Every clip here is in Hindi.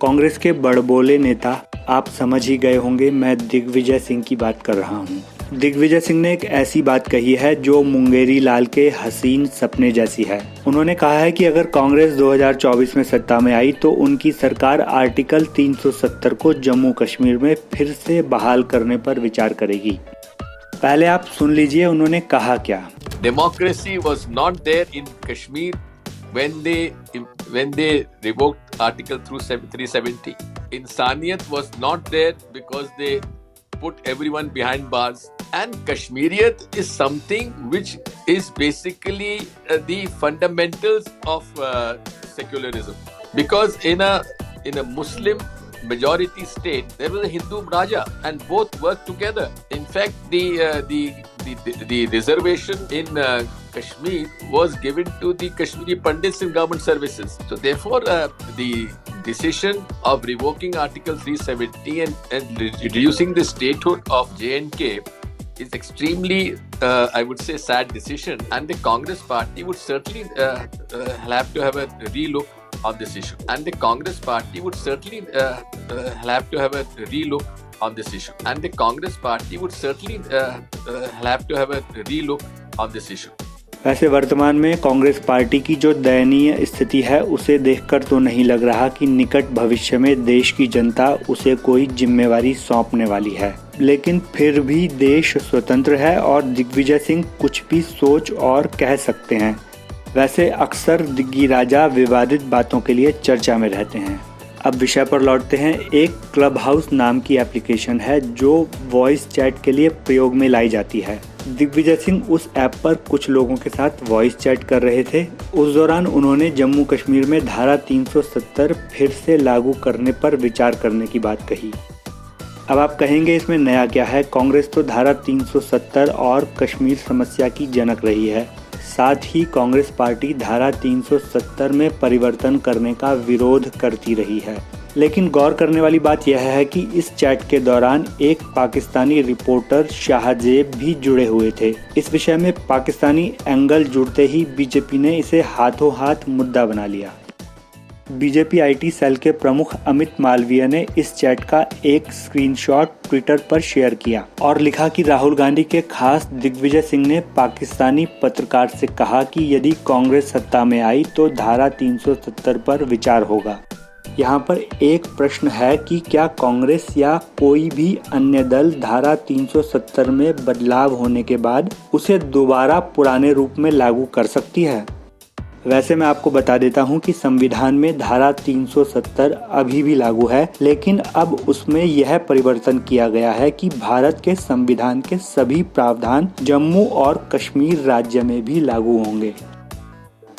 कांग्रेस के बड़बोले नेता आप समझ ही गए होंगे, मैं दिग्विजय सिंह की बात कर रहा हूं। दिग्विजय सिंह ने एक ऐसी बात कही है जो मुंगेरी लाल के हसीन सपने जैसी है। उन्होंने कहा है कि अगर कांग्रेस 2024 में सत्ता में आई तो उनकी सरकार आर्टिकल 370 को जम्मू कश्मीर में फिर से बहाल करने पर विचार करेगी। पहले आप सुन लीजिए उन्होंने कहा क्या। Democracy was not there in Kashmir when they revoked Article 370. Insaniyat was not there because they put everyone behind bars. And Kashmiriyat is something which is basically the fundamentals of secularism. Because in a Muslim majority state, there was a Hindu Raja, and both worked together. In fact, the reservation in Kashmir was given to the Kashmiri Pandits in government services. So therefore, the decision of revoking Article 370 and reducing the statehood of J&K is extremely, I would say, sad decision. And the Congress party would certainly have to have a relook on this issue. And the Congress party would certainly have to have a relook on this issue. And the Congress party would certainly have to have a relook on this issue. वैसे वर्तमान में कांग्रेस पार्टी की जो दयनीय स्थिति है उसे देखकर तो नहीं लग रहा कि निकट भविष्य में देश की जनता उसे कोई जिम्मेवारी सौंपने वाली है। लेकिन फिर भी देश स्वतंत्र है और दिग्विजय सिंह कुछ भी सोच और कह सकते हैं। वैसे अक्सर दिग्गी राजा विवादित बातों के लिए चर्चा में रहते हैं। अब विषय पर लौटते हैं। एक क्लब हाउस नाम की एप्लीकेशन है जो वॉइस चैट के लिए प्रयोग में लाई जाती है। दिग्विजय सिंह उस ऐप पर कुछ लोगों के साथ वॉइस चैट कर रहे थे। उस दौरान उन्होंने जम्मू कश्मीर में धारा 370 फिर से लागू करने पर विचार करने की बात कही। अब आप कहेंगे इसमें नया क्या है, कांग्रेस तो धारा 370 और कश्मीर समस्या की जनक रही है। साथ ही कांग्रेस पार्टी धारा 370 में परिवर्तन करने का विरोध करती रही है। लेकिन गौर करने वाली बात यह है कि इस चैट के दौरान एक पाकिस्तानी रिपोर्टर शाहजेब भी जुड़े हुए थे। इस विषय में पाकिस्तानी एंगल जुड़ते ही बीजेपी ने इसे हाथों हाथ मुद्दा बना लिया। बीजेपी आईटी सेल के प्रमुख अमित मालवीय ने इस चैट का एक स्क्रीनशॉट ट्विटर पर शेयर किया और लिखा कि राहुल गांधी के खास दिग्विजय सिंह ने पाकिस्तानी पत्रकार से कहा कि यदि कांग्रेस सत्ता में आई तो धारा 370 पर विचार होगा। यहाँ पर एक प्रश्न है कि क्या कांग्रेस या कोई भी अन्य दल धारा 370 में बदलाव होने के बाद उसे दोबारा पुराने रूप में लागू कर सकती है? वैसे मैं आपको बता देता हूं कि संविधान में धारा 370 अभी भी लागू है, लेकिन अब उसमें यह परिवर्तन किया गया है कि भारत के संविधान के सभी प्रावधान जम्मू और कश्मीर राज्य में भी लागू होंगे।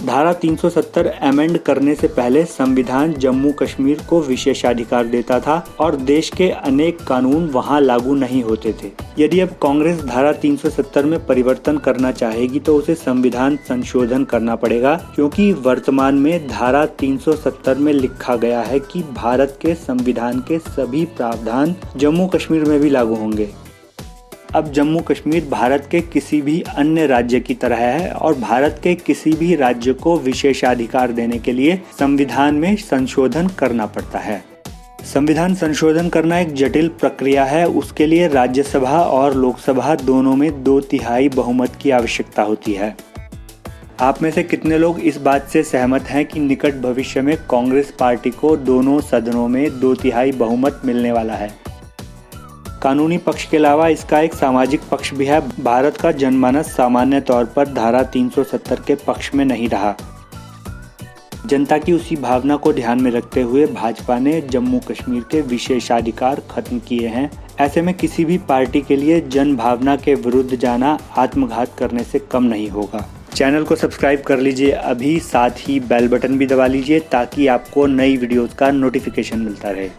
धारा 370 अमेंड करने से पहले संविधान जम्मू कश्मीर को विशेषाधिकार देता था और देश के अनेक कानून वहां लागू नहीं होते थे। यदि अब कांग्रेस धारा 370 में परिवर्तन करना चाहेगी तो उसे संविधान संशोधन करना पड़ेगा, क्योंकि वर्तमान में धारा 370 में लिखा गया है कि भारत के संविधान के सभी प्रावधान जम्मू कश्मीर में भी लागू होंगे। अब जम्मू कश्मीर भारत के किसी भी अन्य राज्य की तरह है और भारत के किसी भी राज्य को विशेषाधिकार देने के लिए संविधान में संशोधन करना पड़ता है। संविधान संशोधन करना एक जटिल प्रक्रिया है। उसके लिए राज्यसभा और लोकसभा दोनों में 2/3 बहुमत की आवश्यकता होती है। आप में से कितने लोग इस बात से सहमत हैं कि निकट भविष्य में कांग्रेस पार्टी को दोनों सदनों में 2/3 बहुमत मिलने वाला है? कानूनी पक्ष के अलावा इसका एक सामाजिक पक्ष भी है। भारत का जनमानस सामान्य तौर पर धारा 370 के पक्ष में नहीं रहा। जनता की उसी भावना को ध्यान में रखते हुए भाजपा ने जम्मू कश्मीर के विशेषाधिकार खत्म किए हैं। ऐसे में किसी भी पार्टी के लिए जन भावना के विरुद्ध जाना आत्मघात करने से कम नहीं होगा। चैनल को सब्सक्राइब कर लीजिए अभी, साथ ही बेल बटन भी दबा लीजिए ताकि आपको नई वीडियोस का नोटिफिकेशन मिलता रहे।